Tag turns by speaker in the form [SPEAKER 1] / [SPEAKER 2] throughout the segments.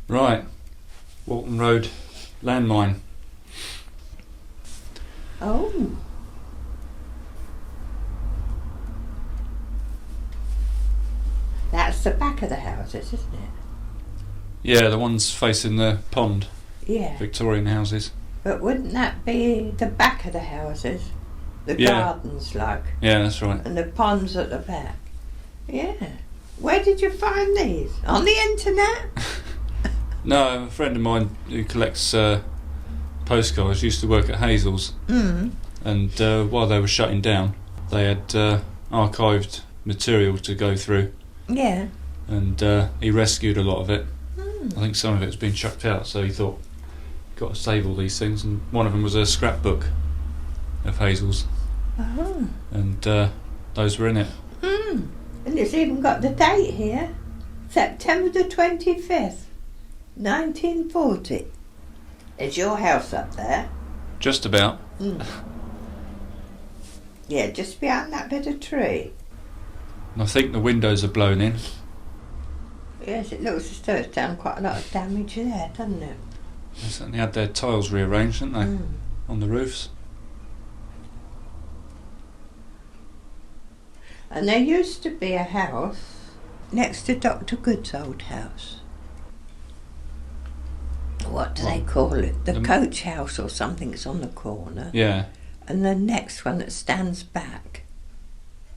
[SPEAKER 1] Right. Walton Road, landmine.
[SPEAKER 2] Oh. That's the back of the houses, isn't it?
[SPEAKER 1] Yeah, the ones facing the pond.
[SPEAKER 2] Yeah.
[SPEAKER 1] Victorian houses.
[SPEAKER 2] But wouldn't that be the back of the houses? The gardens, like.
[SPEAKER 1] Yeah, that's right.
[SPEAKER 2] And the ponds at the back. Yeah. Where did you find these? On the internet?
[SPEAKER 1] No, a friend of mine who collects postcards used to work at Hazel's. And while they were shutting down, they had archived material to go through.
[SPEAKER 2] Yeah.
[SPEAKER 1] And he rescued a lot of it. I think some of it was being chucked out, so he thought, got to save all these things. And one of them was a scrapbook of Hazel's.
[SPEAKER 2] Oh.
[SPEAKER 1] And those were in it.
[SPEAKER 2] And it's even got the date here. September the 25th, 1940. Is your house up there?
[SPEAKER 1] Just about.
[SPEAKER 2] Yeah, just behind that bit of tree.
[SPEAKER 1] And I think the windows are blown in.
[SPEAKER 2] Yes, it looks as though it's done quite a lot of damage there, doesn't it?
[SPEAKER 1] They certainly had their tiles rearranged, didn't they? On the roofs.
[SPEAKER 2] And there used to be a house next to Dr. Good's old house. What do they call it? The coach house or something's on the corner.
[SPEAKER 1] Yeah.
[SPEAKER 2] And the next one that stands back.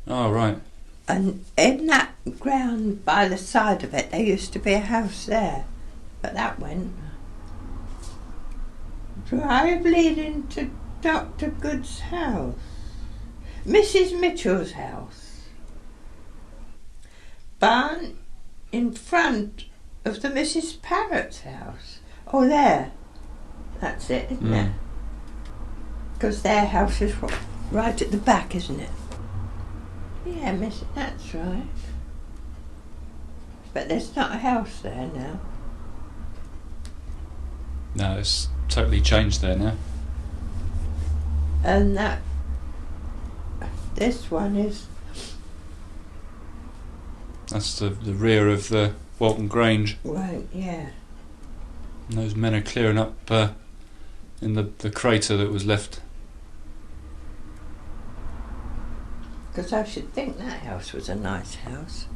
[SPEAKER 1] Oh, right.
[SPEAKER 2] And in that ground by the side of it, there used to be a house there. But that went. Drive leading to Dr. Good's house. Mrs. Mitchell's house. Barn in front of the Mrs. Parrott's house. Oh, there. That's it, isn't it? Because their house is right at the back, isn't it? Yeah, miss, that's right. But there's not a house there now.
[SPEAKER 1] No, it's totally changed there now.
[SPEAKER 2] And this one is...
[SPEAKER 1] That's the rear of the Walton Grange.
[SPEAKER 2] Right, yeah.
[SPEAKER 1] And those men are clearing up in the crater that was left.
[SPEAKER 2] Because I should think that house was a nice house.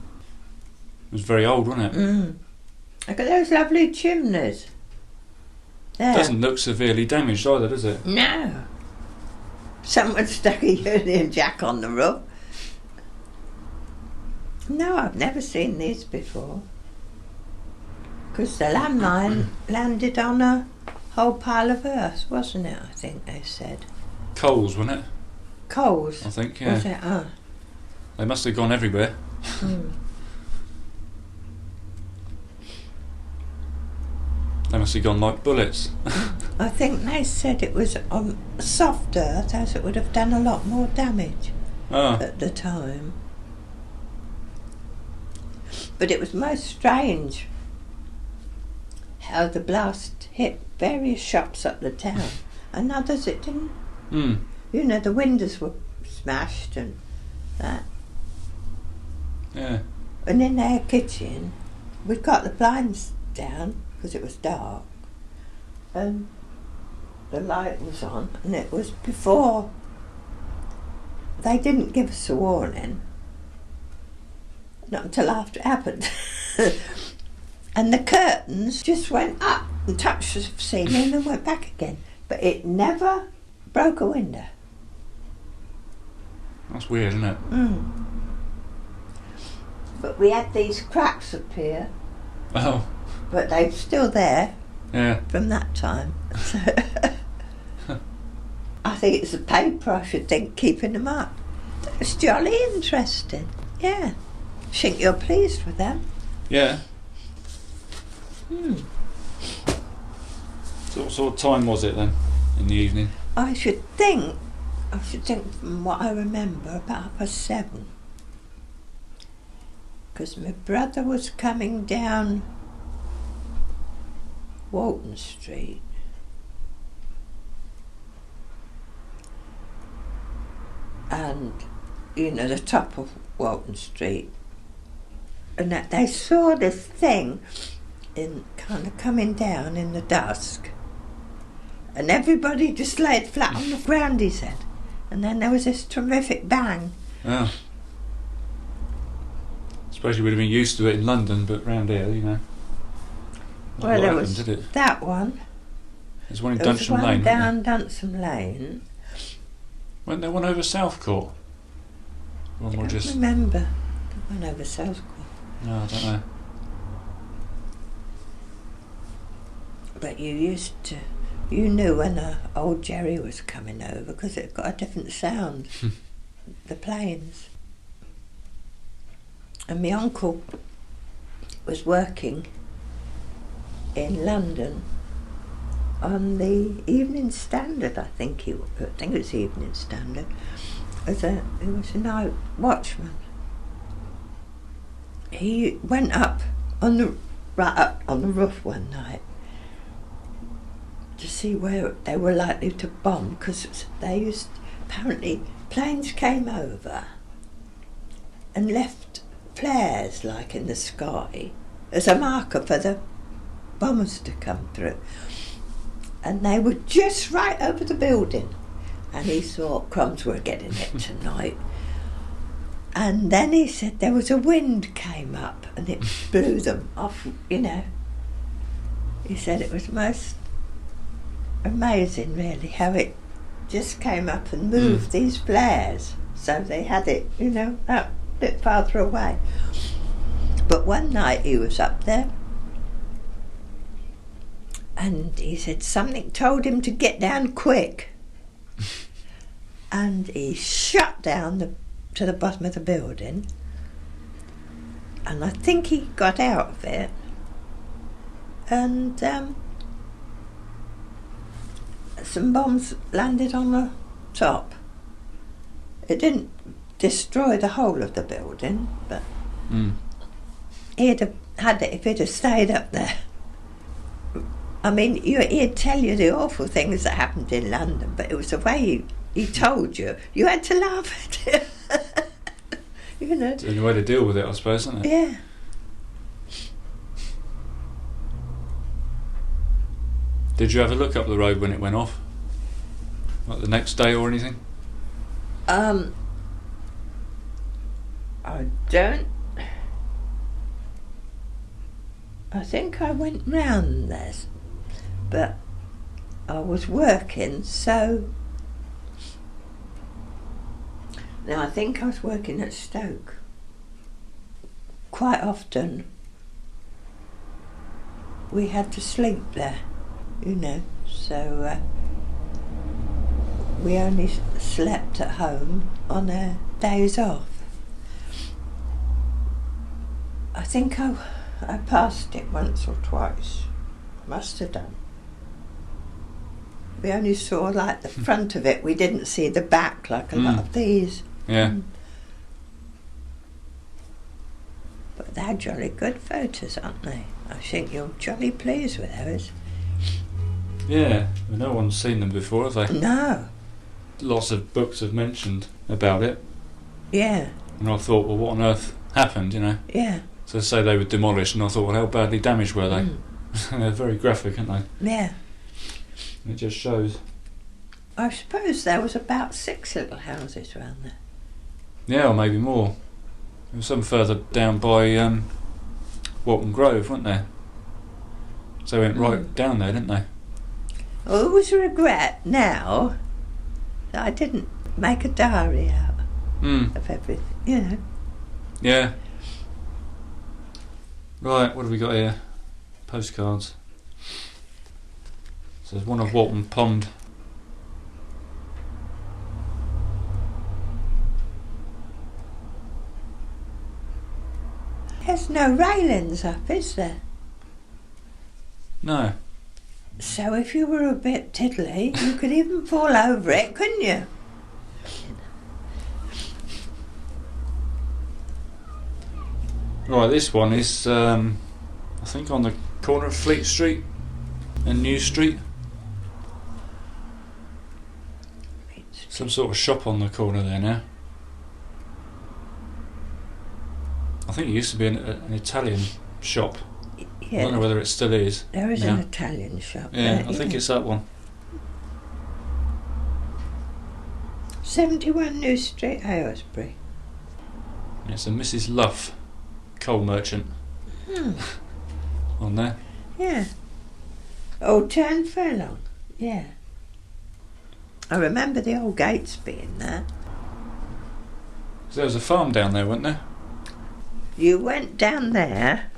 [SPEAKER 1] It was very old, wasn't it?
[SPEAKER 2] Look at those lovely chimneys. There.
[SPEAKER 1] Doesn't look severely damaged either, does it?
[SPEAKER 2] No. Someone stuck a Union Jack on the roof. No, I've never seen these before. Because the landmine landed on a whole pile of earth, wasn't it? I think they said.
[SPEAKER 1] Coals, wasn't it?
[SPEAKER 2] Coals?
[SPEAKER 1] I think, yeah.
[SPEAKER 2] Was it? Oh.
[SPEAKER 1] They must have gone everywhere. They must have gone like bullets.
[SPEAKER 2] I think they said it was on soft earth, as it would have done a lot more damage at the time. But it was most strange how the blast hit various shops up the town and others it didn't. You know, the windows were smashed and that.
[SPEAKER 1] Yeah.
[SPEAKER 2] And in their kitchen, we'd got the blinds down because it was dark and the light was on, and it was before they didn't give us a warning. Not until after it happened. And the curtains just went up and touched the ceiling and went back again. But it never broke a window.
[SPEAKER 1] That's weird, isn't it?
[SPEAKER 2] But we had these cracks appear.
[SPEAKER 1] Oh.
[SPEAKER 2] But they're still there.
[SPEAKER 1] Yeah.
[SPEAKER 2] From that time. I think it's the paper, I should think, keeping them up. It's jolly interesting. Yeah. I think you're pleased with them.
[SPEAKER 1] Yeah. So what sort of time was it then, in the evening?
[SPEAKER 2] I should think from what I remember, about 7:30. Because my brother was coming down Walton Street. And, you know, the top of Walton Street. And that they saw this thing in kind of coming down in the dusk, and everybody just laid flat on the ground, he said, and then there was this terrific bang.
[SPEAKER 1] Oh. I suppose you would have been used to it in London, but round here, you know.
[SPEAKER 2] Well, there was that one.
[SPEAKER 1] There's one in
[SPEAKER 2] There was
[SPEAKER 1] Dunsham
[SPEAKER 2] one
[SPEAKER 1] Lane.
[SPEAKER 2] down Dunsham Lane.
[SPEAKER 1] Went there one over Southcourt? Or
[SPEAKER 2] I
[SPEAKER 1] more
[SPEAKER 2] don't
[SPEAKER 1] just...
[SPEAKER 2] remember the one over Southcourt.
[SPEAKER 1] No, I don't know.
[SPEAKER 2] But you knew when old Jerry was coming over because it got a different sound, the planes. And my uncle was working in London on the Evening Standard, I think it was the Evening Standard. He was a night watchman. He went up on the roof one night to see where they were likely to bomb, because apparently planes came over and left flares like in the sky as a marker for the bombers to come through, and they were just right over the building, and he thought crumbs were getting it tonight. And then he said there was a wind came up and it blew them off, you know. He said it was most amazing really how it just came up and moved these flares, so they had it, you know, a bit farther away. But one night he was up there and he said something told him to get down quick, and he shot down to the bottom of the building, and I think he got out of it, and some bombs landed on the top. It didn't destroy the whole of the building, but he'd have had it if he'd have stayed up there. I mean, he'd tell you the awful things that happened in London, but it was the way he told you. You had to laugh at it. You know.
[SPEAKER 1] It's the only way to deal with it, I suppose, isn't it?
[SPEAKER 2] Yeah.
[SPEAKER 1] Did you have a look up the road when it went off? Like the next day or anything?
[SPEAKER 2] I don't. I think I went round there, but I was working, so. Now, I think I was working at Stoke. Quite often we had to sleep there, you know, so we only slept at home on our days off. I think I passed it once or twice. Must have done. We only saw like the front of it, we didn't see the back like a lot of these.
[SPEAKER 1] Yeah.
[SPEAKER 2] But they're jolly good photos, aren't they? I think you're jolly pleased with those.
[SPEAKER 1] Yeah, no one's seen them before, have they?
[SPEAKER 2] No.
[SPEAKER 1] Lots of books have mentioned about it.
[SPEAKER 2] Yeah.
[SPEAKER 1] And I thought, well, what on earth happened, you know?
[SPEAKER 2] Yeah.
[SPEAKER 1] So say they were demolished, and I thought, well, how badly damaged were they? They're very graphic, aren't they?
[SPEAKER 2] Yeah.
[SPEAKER 1] It just shows.
[SPEAKER 2] I suppose there was about 6 little houses around there.
[SPEAKER 1] Yeah, or maybe more. There was some further down by Walton Grove, weren't there? So they went right down there, didn't they?
[SPEAKER 2] Well, it was a regret now that I didn't make a diary out of everything, you know.
[SPEAKER 1] Yeah. Right, what have we got here? Postcards. So there's one of Walton Pond.
[SPEAKER 2] There's no railings up, is there?
[SPEAKER 1] No.
[SPEAKER 2] So if you were a bit tiddly, you could even fall over it, couldn't you?
[SPEAKER 1] Right, this one is, I think, on the corner of Fleet Street and New Street. Some sort of shop on the corner there now. I think it used to be an Italian shop. I don't know whether it still is.
[SPEAKER 2] There is an Italian shop
[SPEAKER 1] Yeah,
[SPEAKER 2] there.
[SPEAKER 1] I think it's that one.
[SPEAKER 2] 71 New Street, Aylesbury.
[SPEAKER 1] It's a Mrs. Luff, coal merchant. On there.
[SPEAKER 2] Yeah. Oh, Turnfurlong. Yeah. I remember the old gates being there.
[SPEAKER 1] There was a farm down there, wasn't there?
[SPEAKER 2] You went down there,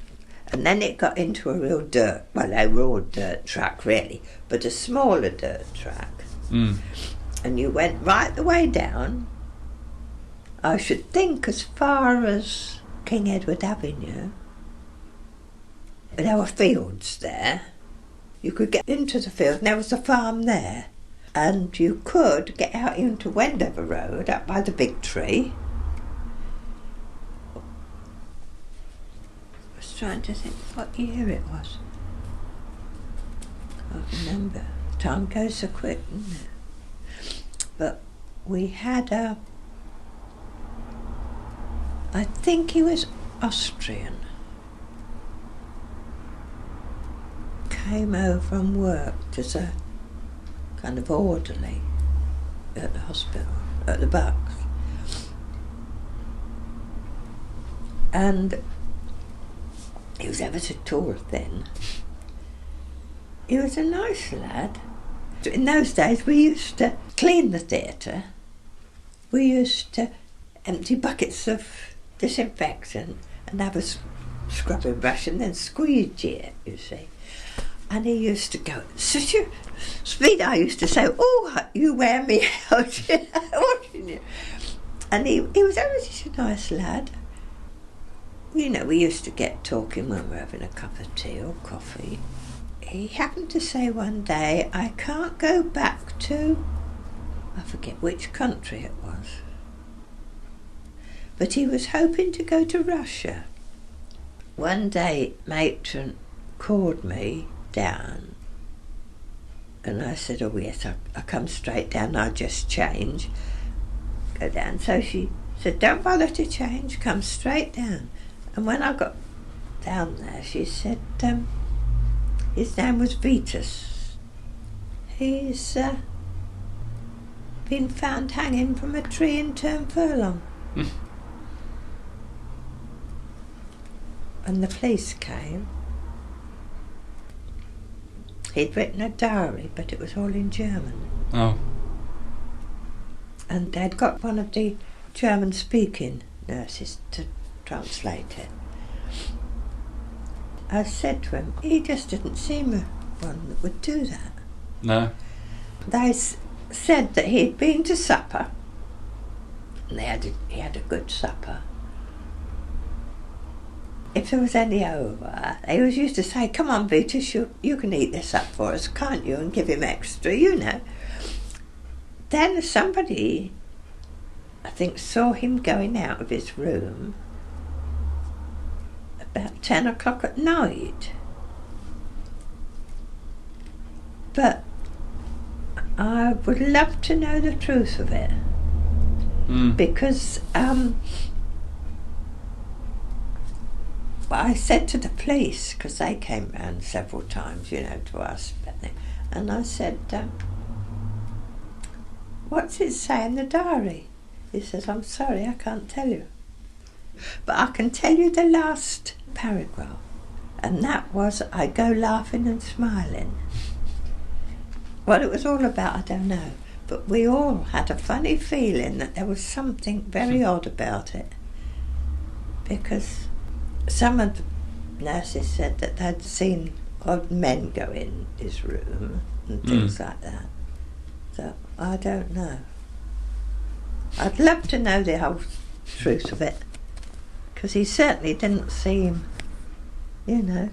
[SPEAKER 2] and then it got into a real dirt, well, a raw dirt track really, but a smaller dirt track. And you went right the way down, I should think as far as King Edward Avenue. There were fields there. You could get into the field, and there was a farm there. And you could get out into Wendover Road, up by the big tree. I was trying to think what year it was. I can't remember. Time goes so quick, doesn't it? But we had I think he was Austrian. Came over and worked as a kind of orderly at the hospital, at the Bucks. And he was ever so tall then. He was a nice lad. In those days we used to clean the theatre. We used to empty buckets of disinfectant and have a scrubbing brush and then squeegee it, you see. And he used to go, such a speed, I used to say, oh, you wear me out, you know, watching you. And he was ever such a nice lad. You know, we used to get talking when we were having a cup of tea or coffee. He happened to say one day, I can't go back to, I forget which country it was, but he was hoping to go to Russia. One day, matron called me down, and I said, oh yes, I'll come straight down, I'll just change, go down. So she said, don't bother to change, come straight down. And when I got down there, she said, his name was Vitus. He's been found hanging from a tree in Turnfurlong. And the police came. He'd written a diary, but it was all in German.
[SPEAKER 1] Oh.
[SPEAKER 2] And they'd got one of the German-speaking nurses to translate it. I said to him, he just didn't seem one that would do that.
[SPEAKER 1] No.
[SPEAKER 2] They said that he'd been to supper, and he had a good supper. If there was any over, they always used to say, come on, Vitus, you can eat this up for us, can't you, and give him extra, you know. Then somebody, I think, saw him going out of his room about 10 o'clock at night. But I would love to know the truth of it. Because I said to the police, because they came round several times, you know, to us, and I said, what's it say in the diary? He says, I'm sorry, I can't tell you. But I can tell you the last paragraph, and that was, I go laughing and smiling. What it was all about, I don't know, but we all had a funny feeling that there was something very odd about it, because some of the nurses said that they'd seen odd men go in his room and things like that. So I don't know. I'd love to know the whole truth of it, because he certainly didn't seem, you know.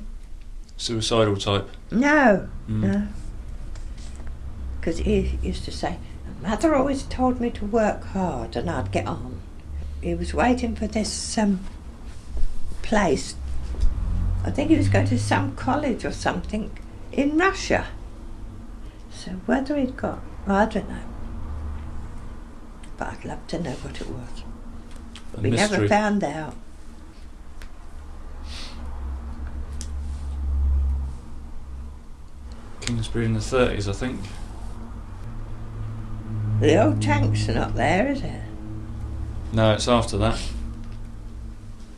[SPEAKER 1] Suicidal type?
[SPEAKER 2] No, no. Because he used to say, Mother always told me to work hard and I'd get on. He was waiting for this place. I think he was going to some college or something in Russia. So whether he'd got, I don't know. But I'd love to know what it was. We never found out.
[SPEAKER 1] Kingsbury in the 30s, I think.
[SPEAKER 2] The old tanks are not there, is it?
[SPEAKER 1] No, it's after that.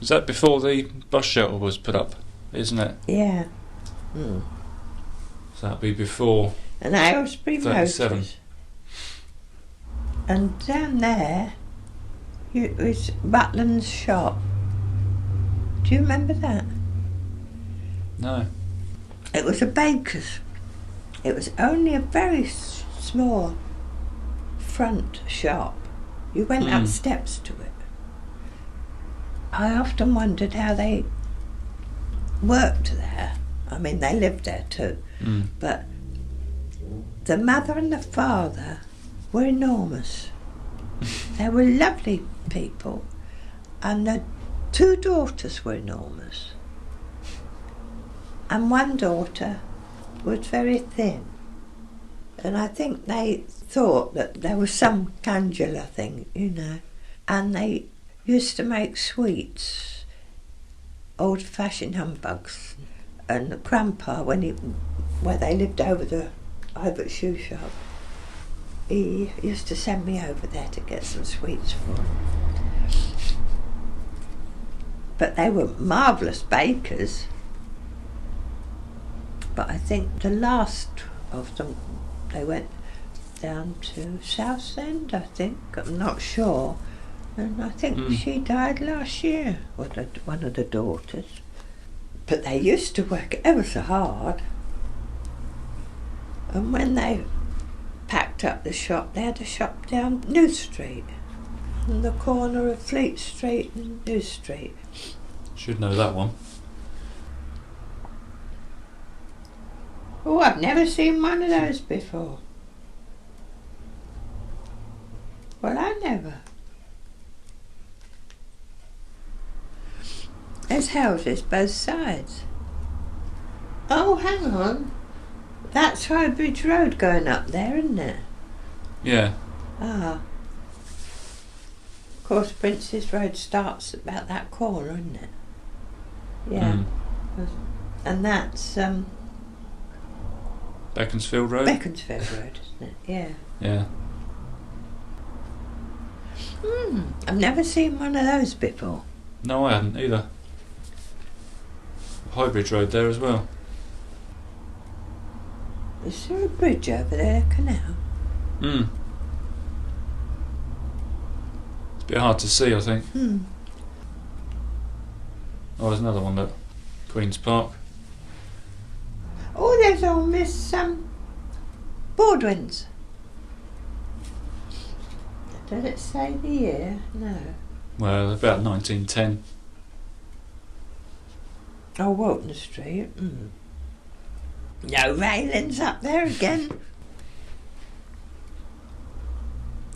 [SPEAKER 1] Is that before the bus shelter was put up, isn't it?
[SPEAKER 2] Yeah.
[SPEAKER 1] So that'd be before
[SPEAKER 2] And Aylesbury
[SPEAKER 1] 37.
[SPEAKER 2] Motors. And down there, it was Butland's shop. Do you remember that?
[SPEAKER 1] No.
[SPEAKER 2] It was a baker's. It was only a very small front shop. You went up steps to it. I often wondered how they worked there. I mean, they lived there too. But the mother and the father were enormous. They were lovely people. And the 2 daughters were enormous. And one daughter was very thin. And I think they thought that there was some glandular thing, you know. And they used to make sweets, old-fashioned humbugs. And Grandpa, where they lived over at the shoe shop, he used to send me over there to get some sweets for them. But they were marvellous bakers. But I think the last of them, they went down to Southend, I think. I'm not sure. And I think she died last year, or one of the daughters. But they used to work ever so hard. And when they packed up the shop, they had a shop down New Street, on the corner of Fleet Street and New Street.
[SPEAKER 1] Should know that one.
[SPEAKER 2] Oh, I've never seen one of those before. Well, I never. There's houses both sides. Oh, hang on. That's High Bridge Road going up there, isn't it?
[SPEAKER 1] Yeah.
[SPEAKER 2] Ah. Of course, Prince's Road starts about that corner, isn't it? Yeah. And that's
[SPEAKER 1] Beaconsfield Road?
[SPEAKER 2] Beaconsfield Road, isn't it? Yeah.
[SPEAKER 1] Yeah.
[SPEAKER 2] I've never seen one of those before.
[SPEAKER 1] No, I hadn't either. Highbridge Road there as well.
[SPEAKER 2] Is there a bridge over there, a canal?
[SPEAKER 1] It's a bit hard to see, I think. Oh, there's another one, look. Queen's Park.
[SPEAKER 2] Oh, there's old Miss Baldwin's. Does it say the year? No.
[SPEAKER 1] Well, about 1910.
[SPEAKER 2] Oh, Walton Street. No railings up there again.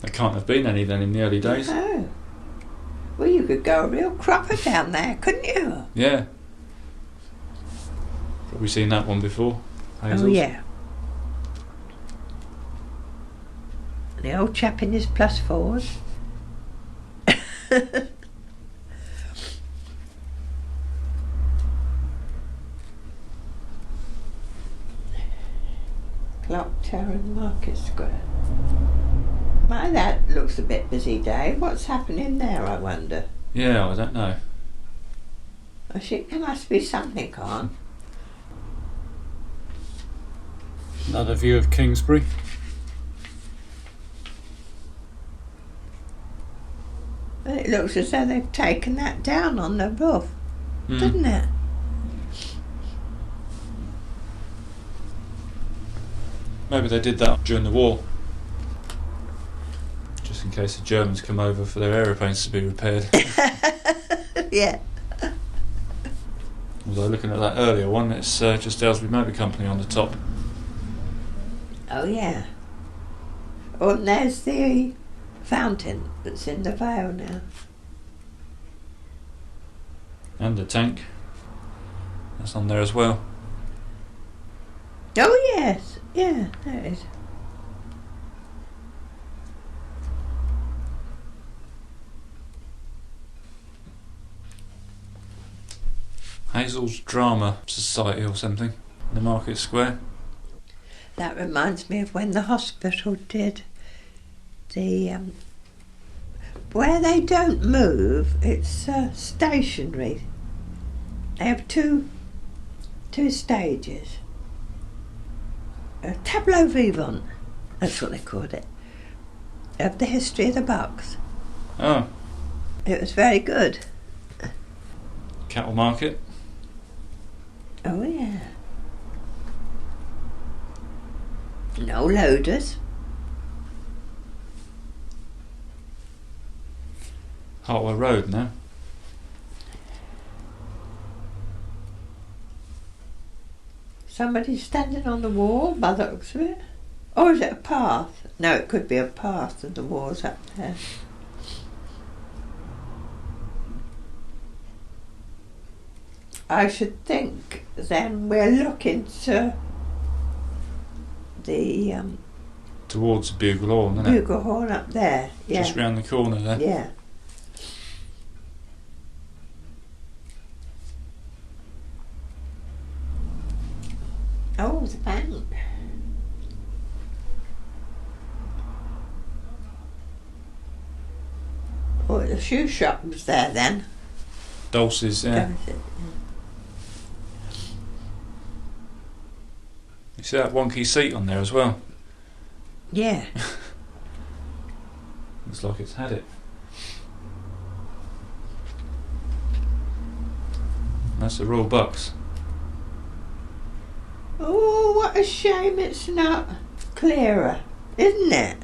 [SPEAKER 1] There can't have been any then in the early days.
[SPEAKER 2] Oh. Well, you could go a real cropper down there, couldn't you?
[SPEAKER 1] Yeah. Probably seen that one before. Hazel's.
[SPEAKER 2] Oh, yeah. The old chap in his +4s. Clock Tower and Market Square. My, that looks a bit busy day. What's happening there, I wonder?
[SPEAKER 1] Yeah, I don't know.
[SPEAKER 2] I think there must be something on.
[SPEAKER 1] Another view of Kingsbury.
[SPEAKER 2] Well, it looks as though they've taken that down on the roof, doesn't it?
[SPEAKER 1] Maybe they did that during the war. Just in case the Germans come over for their aeroplanes to be repaired.
[SPEAKER 2] Yeah.
[SPEAKER 1] Although looking at that earlier one, it's just Aylesbury Motor Company on the top.
[SPEAKER 2] Oh, yeah. Oh, and there's the fountain that's in the Vale now.
[SPEAKER 1] And the tank. That's on there as well.
[SPEAKER 2] Oh, yes. Yeah, there it is.
[SPEAKER 1] Hazel's Drama Society or something. In the Market Square.
[SPEAKER 2] That reminds me of when the hospital did the where they don't move, it's stationary. They have two stages. A tableau vivant, that's what they called it, of the history of the bucks.
[SPEAKER 1] Oh.
[SPEAKER 2] It was very good.
[SPEAKER 1] Cattle market.
[SPEAKER 2] Oh yeah. No loaders.
[SPEAKER 1] Hartwell Road now.
[SPEAKER 2] Somebody standing on the wall by the looks of it. Or is it a path? No, it could be a path and the wall's up there. I should think then we're looking to the
[SPEAKER 1] Towards the Bugle Horn, isn't it?
[SPEAKER 2] Bugle Horn up there. Yeah.
[SPEAKER 1] Just round the corner there.
[SPEAKER 2] Yeah. Oh, the bank. Oh, the shoe shop was there then.
[SPEAKER 1] Dulce's, yeah.
[SPEAKER 2] That was it,
[SPEAKER 1] You see that wonky seat on there as well?
[SPEAKER 2] yeah.
[SPEAKER 1] Looks like it's had it. That's the Royal Bucks.
[SPEAKER 2] Oh, what a shame it's not clearer, isn't it?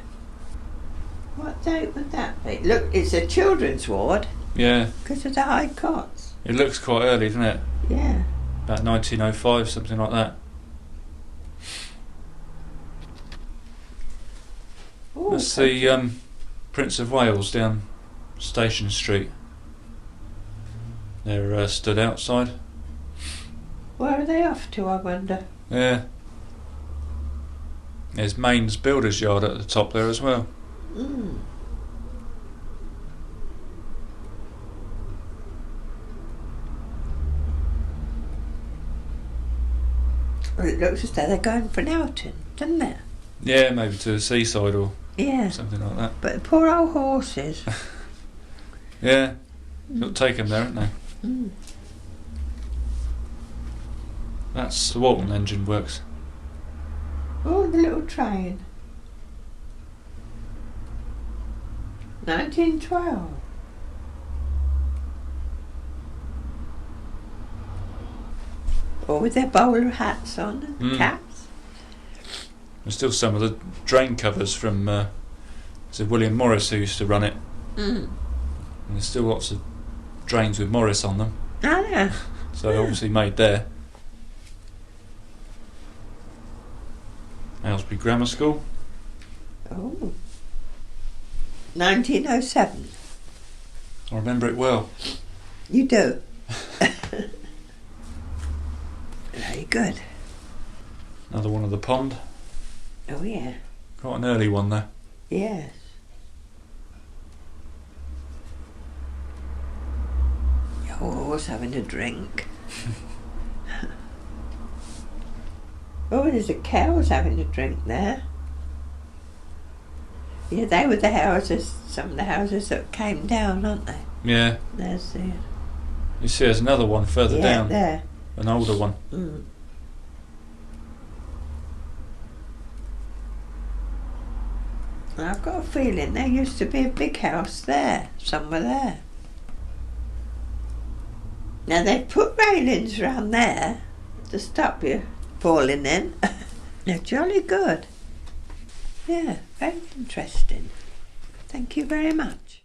[SPEAKER 2] What date would that be? Look, it's a children's ward
[SPEAKER 1] Yeah,
[SPEAKER 2] because of the high cots.
[SPEAKER 1] it looks quite early, doesn't it?
[SPEAKER 2] Yeah.
[SPEAKER 1] About 1905, something like that.
[SPEAKER 2] Oh,
[SPEAKER 1] That's the Prince of Wales down Station Street. They're stood outside.
[SPEAKER 2] where are they off to, I wonder?
[SPEAKER 1] Yeah. There's Maine's Builders Yard at the top there as well.
[SPEAKER 2] Mm. Well, it looks as though they're going for an outing, doesn't it?
[SPEAKER 1] Yeah, maybe to the seaside or
[SPEAKER 2] Yeah.
[SPEAKER 1] something like that.
[SPEAKER 2] But the poor old horses.
[SPEAKER 1] Yeah, you'll take them there, haven't they?
[SPEAKER 2] Mm.
[SPEAKER 1] That's the Walton engine works.
[SPEAKER 2] Oh, the little train. 1912. Or with their bowler hats on and caps.
[SPEAKER 1] There's still some of the drain covers from Sir William Morris who used to run it.
[SPEAKER 2] Mm.
[SPEAKER 1] And there's still lots of drains with Morris on them.
[SPEAKER 2] Oh, yeah.
[SPEAKER 1] So obviously made there. Aylesbury Grammar School.
[SPEAKER 2] Oh. 1907.
[SPEAKER 1] I remember it well.
[SPEAKER 2] You do? Very good.
[SPEAKER 1] Another one of the pond.
[SPEAKER 2] Oh, yeah.
[SPEAKER 1] Quite an early one there.
[SPEAKER 2] Yes. Your horse having a drink. Oh, there's the cows having a drink there. Yeah, they were the houses, some of the houses that came down, aren't they?
[SPEAKER 1] Yeah.
[SPEAKER 2] There's the...
[SPEAKER 1] You see there's another one further
[SPEAKER 2] yeah,
[SPEAKER 1] down.
[SPEAKER 2] there.
[SPEAKER 1] An older one.
[SPEAKER 2] Mm. I've got a feeling there used to be a big house there, somewhere there. Now they've put railings round there to stop you falling in. They're jolly good. Yeah, very interesting. Thank you very much.